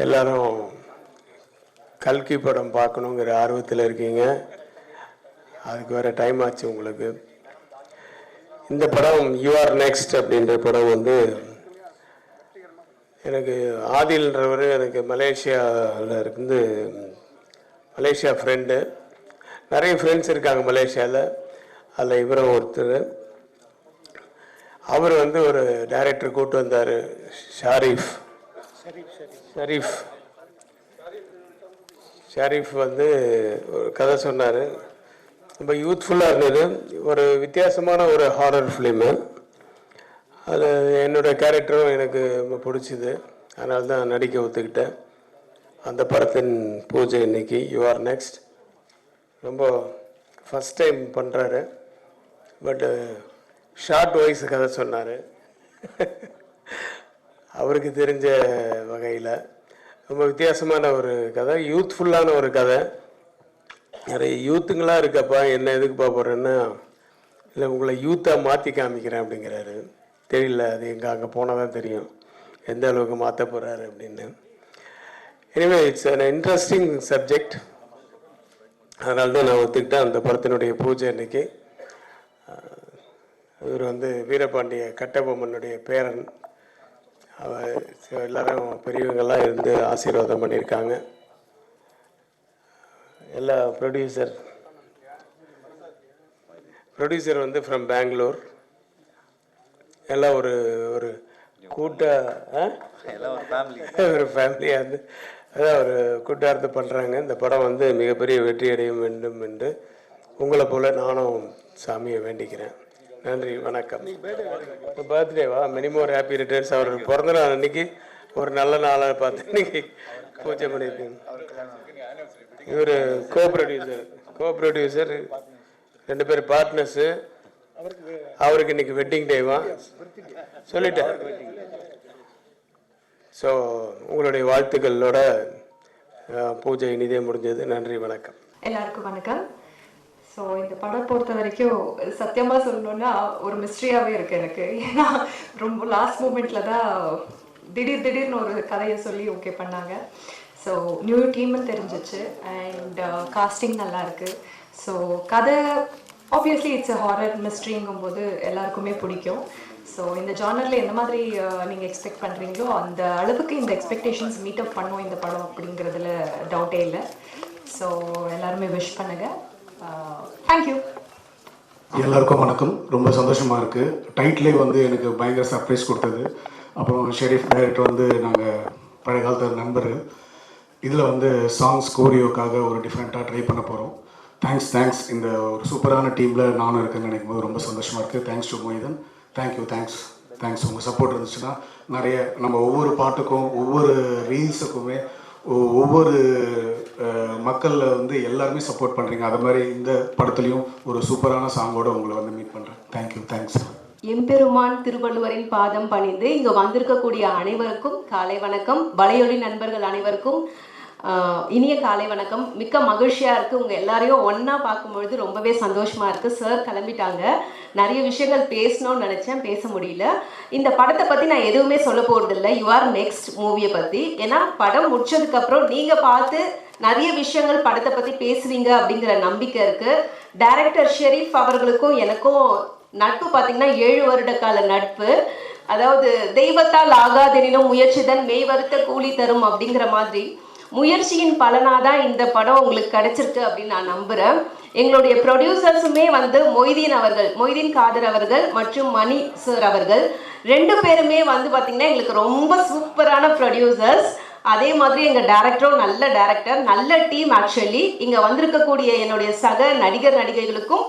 எல்லாரும் கல்கி படம் பார்க்கணுங்கிற ஆர்வத்தில் இருக்கீங்க. அதுக்கு வேறு டைம் ஆச்சு உங்களுக்கு. இந்த படம் யூஆர் நெக்ஸ்ட் அப்படின்ற படம் வந்து எனக்கு ஆதில்ன்றவர் எனக்கு மலேசியாவில் இருந்து மலேசியா ஃப்ரெண்டு. நிறைய ஃப்ரெண்ட்ஸ் இருக்காங்க மலேசியாவில். அதில் இவரும் ஒருத்தர். அவர் வந்து ஒரு டைரக்டர் கூப்பிட்டு வந்தார், ஷரீஃப் வந்து ஒரு கதை சொன்னார். ரொம்ப யூத்ஃபுல்லாக இருந்தது. ஒரு வித்தியாசமான ஒரு ஹாரர் ஃபிலிமு. அது என்னோடய கேரக்டரும் எனக்கு ரொம்ப பிடிச்சிது. அதனால தான் நடிக்க ஒத்துக்கிட்டேன். அந்த படத்தின் பூஜை இன்னைக்கு யூஆர் நெக்ஸ்ட். ரொம்ப ஃபஸ்ட் டைம் பண்ணுறாரு. பட்டு ஷார்ட் வாய்ஸ் கதை சொன்னார். அவருக்கு தெரிஞ்ச வகையில் ரொம்ப வித்தியாசமான ஒரு கதை, யூத்ஃபுல்லான ஒரு கதை. நிறைய யூத்துங்களாக இருக்கப்பா, என்ன எதுக்கு பார்ப்போறேன்னா, இல்லை உங்களை யூத்தாக மாற்றி காமிக்கிறேன் அப்படிங்கிறாரு. தெரியல, அது எங்கே அங்கே போனால் தான் தெரியும் எந்த அளவுக்கு மாற்ற போகிறாரு அப்படின்னு. Anyway it's an interesting subject. அதனால தான் நான் ஒத்துக்கிட்டேன். அந்த படத்தினுடைய பூஜை இன்னைக்கு. இவர் வந்து வீரபாண்டிய கட்டபொம்மனுடைய பேரன். எல்லாரும் பெரியவங்கெல்லாம் இருந்து ஆசீர்வாதம் பண்ணியிருக்காங்க. எல்லா ப்ரொடியூசர் வந்து ஃப்ரம் பெங்களூர். எல்லாம் ஒரு ஒரு ஒரு ஃபேமிலியாக இருந்து அதான் ஒரு கூட்டார்த்து பண்ணுறாங்க. இந்த படம் வந்து மிகப்பெரிய வெற்றி அடைய வேண்டும் என்று உங்களை போல் நானும் சாமியை வேண்டிக்கிறேன். நன்றி, வணக்கம். பர்த்டேவா? Many more happy returns. அவர் பிறந்த நாள் அன்றைக்கி ஒரு நல்ல நாளாக பார்த்து இன்னைக்கு பூஜை பண்ணியிருக்கேன். இவர் கோ ப்ரொடியூசர் 2 பேர் பார்ட்னர்ஸு. அவருக்கு இன்னைக்கு வெட்டிங் டேவா சொல்லிட்டேன். ஸோ உங்களுடைய வாழ்த்துக்களோட பூஜை இனிதே முடிஞ்சது. நன்றி, வணக்கம். எல்லாருக்கும் வணக்கம். ஸோ இந்த படம் பொறுத்த வரைக்கும் சத்தியமாக சொல்லணுன்னா ஒரு மிஸ்ட்ரியாகவே இருக்குது எனக்கு. ஏன்னா ரொம்ப லாஸ்ட் மூமெண்ட்டில் தான் திடீர்னு ஒரு கதையை சொல்லி ஓகே பண்ணாங்க. ஸோ நியூ டீம்னு தெரிஞ்சிச்சு. அண்ட் காஸ்டிங் நல்லா இருக்குது. ஸோ கதை ஆப்வியஸ்லி இட்ஸ் அ ஹாரர் மிஸ்ட்ரிங்கும் போது எல்லாருக்குமே பிடிக்கும். ஸோ இந்த ஜானரில் எந்த மாதிரி நீங்கள் எக்ஸ்பெக்ட் பண்ணுறீங்களோ அந்த அளவுக்கு இந்த எக்ஸ்பெக்டேஷன்ஸ் மீட் அப் பண்ணும் இந்த படம் அப்படிங்கிறதுல டவுட்டே இல்லை. ஸோ எல்லாருமே விஷ் பண்ணுங்கள். தேங்க்யூ. எல்லாருக்கும் வணக்கம். ரொம்ப சந்தோஷமாக இருக்குது. டைட்டிலே வந்து எனக்கு பயங்கர சர்ப்ரைஸ் கொடுத்தது. அப்புறம் ஷெரீஃப் டைரக்டர் வந்து நாங்கள் பழைய காலத்து நண்பர். இதில் வந்து சாங்ஸ் கோரியோக்காக ஒரு டிஃப்ரெண்ட்டாக ட்ரை பண்ண போகிறோம். தேங்க்ஸ். இந்த ஒரு சூப்பரான டீமில் நானும் இருக்கேன்னு நினைக்கும் போது ரொம்ப சந்தோஷமாக இருக்குது. Thanks to Moidheen. தேங்க்ஸ். உங்கள் சப்போர்ட் இருந்துச்சுன்னா நிறைய நம்ம ஒவ்வொரு பாட்டுக்கும் ஒவ்வொரு ரீல்ஸுக்குமே ஒவ்வொரு மக்களில் வந்து எல்லாருமே சப்போர்ட் பண்ணுறீங்க. அது மாதிரி இந்த படத்துலையும் ஒரு சூப்பரான சாங்கோடு உங்களை வந்து மீட் பண்ணுறேன். தேங்க்ஸ். எம்பெருமான் திருவள்ளுவரின் பாதம் பணிந்து இங்கே வந்திருக்கக்கூடிய அனைவருக்கும் காலை வணக்கம். வலையொலி நண்பர்கள் அனைவருக்கும் இனிய காலை வணக்கம். மிக்க மகிழ்ச்சியாக இருக்குது. உங்கள் எல்லாரையும் ஒன்றா பார்க்கும்பொழுது ரொம்பவே சந்தோஷமாக இருக்குது. சார் கிளம்பிட்டாங்க. நிறைய விஷயங்கள் பேசணும்னு நினச்சேன், பேச முடியல. இந்த படத்தை பற்றி நான் எதுவுமே சொல்ல போகிறதில்ல, யூஆர் நெக்ஸ்ட் மூவியை பற்றி. ஏன்னா படம் முடிச்சதுக்கப்புறம் நீங்கள் பார்த்து நிறைய விஷயங்கள் படத்தை பற்றி பேசுவீங்க அப்படிங்கிற நம்பிக்கை இருக்குது. டைரக்டர் ஷெரீஃப் அவர்களுக்கும் எனக்கும் நட்பு பார்த்திங்கன்னா 7 வருட கால நட்பு. அதாவது தெய்வத்தால் ஆகாதெனினும் முயற்சிதான் மெய் வருத்த கூலி தரும் அப்படிங்கிற மாதிரி முயற்சியின் பலனாதான் இந்த படம் உங்களுக்கு கிடைச்சிருக்கு அப்படின்னு நான் நம்புகிறேன். எங்களுடைய ப்ரொடியூசர்ஸுமே வந்து மொய்தீன் காதர் அவர்கள் மற்றும் மணி சார் அவர்கள் 2 பேருமே வந்து பார்த்திங்கன்னா எங்களுக்கு ரொம்ப சூப்பரான ப்ரொடியூசர்ஸ். அதே மாதிரி எங்கள் டேரக்டரும் நல்ல டேரக்டர், நல்ல டீம். ஆக்சுவலி இங்கே வந்திருக்கக்கூடிய என்னுடைய சக நடிகைகளுக்கும்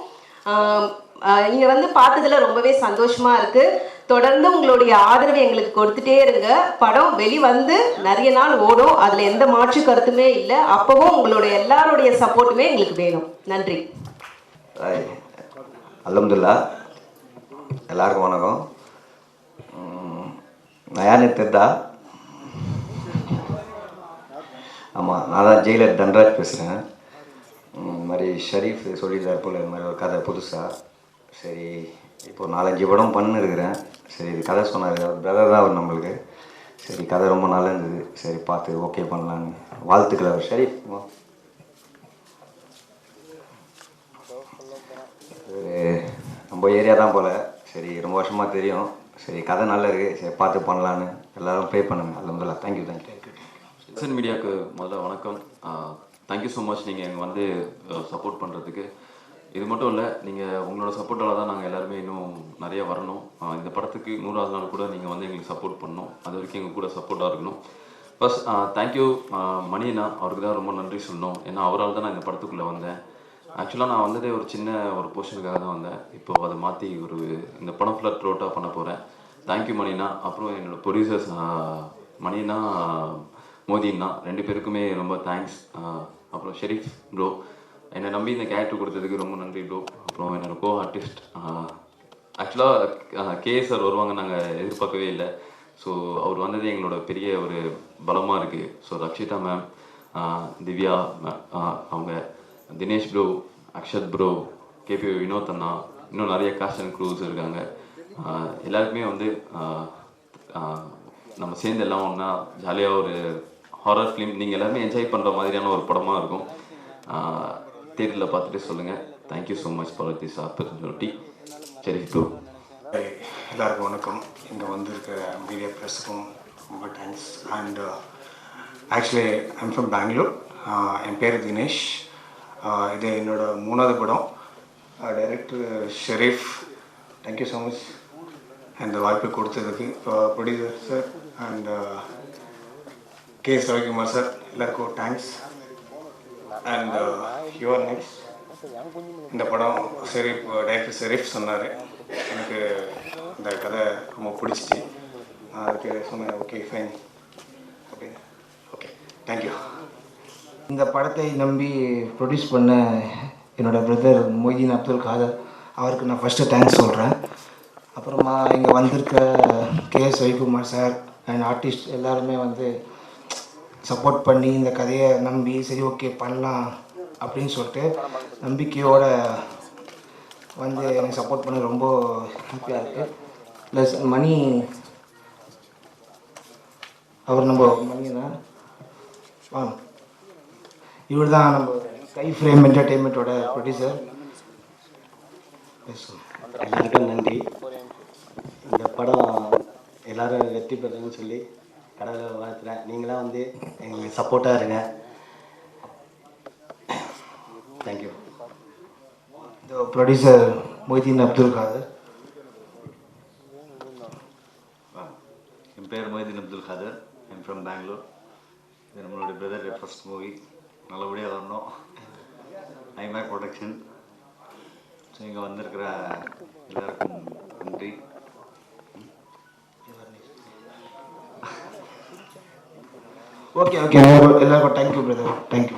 இங்கே வந்து பார்த்ததில் ரொம்பவே சந்தோஷமாக இருக்குது. தொடர்ந்து உங்களுடைய ஆதரவை எங்களுக்கு கொடுத்துட்டே இருங்க. படம் வெளிவந்து நிறைய நாள் ஓடும், அதில் எந்த மாற்று கருத்துமே இல்லை. அப்போவும் உங்களுடைய எல்லாருடைய சப்போர்ட்டுமே எங்களுக்கு வேணும். நன்றி. அல்ஹம்துலில்லாஹ். எல்லாருக்கும் வணக்கம். நான் யாருன்னு தெரிதா? ஆமாம், நான் தான் ஜெயிலர் தன்ராஜ் பேசுகிறேன். இந்த மாதிரி ஷரீஃப் சொல்லியிருந்தார் போல், இந்த மாதிரி ஒரு கதை புதுசாக. சரி, இப்போது 4-5 படம் பண்ணிருக்கிறேன். சரி, இது கதை சொன்னார், பிரதர் தான் அவர் நம்மளுக்கு. சரி கதை ரொம்ப நல்லா இருந்தது, சரி பார்த்து ஓகே பண்ணலான்னு. வாழ்த்துக்கள். அவர் ஷரீஃப் நம்ம ஏரியா தான் போல், சரி ரொம்ப வருஷமாக தெரியும், சரி கதை நல்லா இருக்குது, சரி பார்த்து பண்ணலான்னு எல்லோரும் ப்ரே பண்ணுங்கள். அல்ஹம்துலில்லாஹ். தேங்க்யூ. எஸ்என் மீடியாவுக்கு முதல்ல வணக்கம். தேங்க்யூ ஸோ மச் நீங்கள் எங்கள் வந்து சப்போர்ட் பண்ணுறதுக்கு. இது மட்டும் இல்லை, நீங்கள் உங்களோட சப்போர்ட்டால் தான் நாங்கள் எல்லாருமே இன்னும் நிறைய வரணும். இந்த படத்துக்கு 100வது நாள் கூட நீங்கள் வந்து எங்களுக்கு சப்போர்ட் பண்ணணும். அது வரைக்கும் எங்கள் கூட சப்போர்ட்டாக இருக்கணும். ஃபர்ஸ்ட் தேங்க்யூ மணியண்ணா, அவருக்கு தான் ரொம்ப நன்றி சொல்லணும். ஏன்னா அவரால் தான் நான் இந்த படத்துக்குள்ளே வந்தேன். ஆக்சுவலாக நான் வந்ததே ஒரு சின்ன ஒரு போர்ஷனுக்காக தான் வந்தேன். இப்போது அதை மாற்றி இந்த படம் ஃபுல்லாக த்ரோட்டாக பண்ண போகிறேன். தேங்க்யூ மணியண்ணா. அப்புறம் என்னோடய ப்ரொடியூசர்ஸ் மணியண்ணா, மோதிண்ணா, 2 பேருக்குமே ரொம்ப தேங்க்ஸ். அப்புறம் ஷெரீஃப் ப்ரோ, என்னை நம்பி இந்த கேரக்டர் கொடுத்ததுக்கு ரொம்ப நன்றி ப்ரோ. அப்புறம் என்னோடய கோ ஆர்டிஸ்ட் ஆக்சுவலாக கேஎஸ் சார் வருவாங்க நாங்கள் எதிர்பார்க்கவே இல்லை. ஸோ அவர் வந்தது எங்களோட பெரிய ஒரு பலமாக இருக்குது. ஸோ ரக்ஷிதா மேம், திவ்யா அவங்க, தினேஷ் ப்ரோ, அக்ஷத் ப்ரோ, கேபி வினோத் அண்ணா, இன்னும் நிறைய காஸ்ட் அண்ட் க்ரூஸ் இருக்காங்க. எல்லாருக்குமே வந்து நம்ம சேர்ந்து எல்லாம் ஒன்றா ஜாலியாக ஒரு ஹாரர் ஃபிலிம் நீங்கள் எல்லாருமே என்ஜாய் பண்ணுற மாதிரியான ஒரு படமாக இருக்கும். தேட்டரில் பார்த்துட்டு சொல்லுங்கள். Thank you so much for this opportunity. சரி ப்ரோ. எல்லாருக்கும் வணக்கம். இங்கே வந்திருக்கிற மீடியா ப்ரெஸ்ஸுக்கும் ரொம்ப thanks. And actually I'm from Bangalore. என் பேர் தினேஷ். இது என்னோட 3வது படம். Director Sharif, thank you so much இந்த வாய்ப்பு கொடுத்ததுக்கு. Producer sir and K Ravikumar sir, எல்லாருக்கும் தேங்க்ஸ். And your next. இந்த படம் ஷெரீஃப், டைரக்டர் ஷெரீஃப் சொன்னார், எனக்கு இந்த கதை ரொம்ப பிடிச்சிச்சு. அதுக்கு சொன்னேன் ஓகே ஃபைன் அப்படின்னு. Okay, thank you. இந்த படத்தை நம்பி ப்ரொடியூஸ் பண்ண என்னோடய பிரதர் மொய்தீன் அப்துல் காதர், அவருக்கு நான் ஃபஸ்ட்டு தேங்க்ஸ் சொல்கிறேன். அப்புறமா இங்கே வந்திருக்க KS Ravikumar sir and artist எல்லாருமே வந்து சப்போர்ட் பண்ணி இந்த கதையை நம்பி சரி ஓகே பண்ணலாம் அப்படின்னு சொல்லிட்டு நம்பிக்கையோடு வந்து எனக்கு சப்போர்ட் பண்ண ரொம்ப ஹாப்பியாக இருக்குது. ப்ளஸ் மணி, அவர் நம்ம மணினா இவர் தான் நம்ம ஸ்கை ஃப்ரேம் என்டர்டெயின்மெண்ட்டோட ப்ரொடியூசர். எல்லாருக்கும் நன்றி. இந்த படம் எல்லோரும் வெற்றி பெறணும்னு சொல்லி கடவுளை வாழ்த்துறேன். நீங்களாம் வந்து எங்களுக்கு சப்போர்ட்டாக இருங்க. தேங்க்யூ. இந்த ப்ரொடியூசர் மொய்தீன் அப்துல் காதர். என் பேர் மொய்தீன் அப்துல் காதர். I'm from Bangalore. இது நம்மளுடைய பிரதர் ஃபர்ஸ்ட் மூவி, நல்லபடியாக வரணும். IMac production. ஸோ இங்கே வந்திருக்கிற எல்லாருக்கும் நன்றி. ஓகே ஓகே, எல்லாருக்கும் தேங்க்யூ பிரதர், தேங்க்யூ.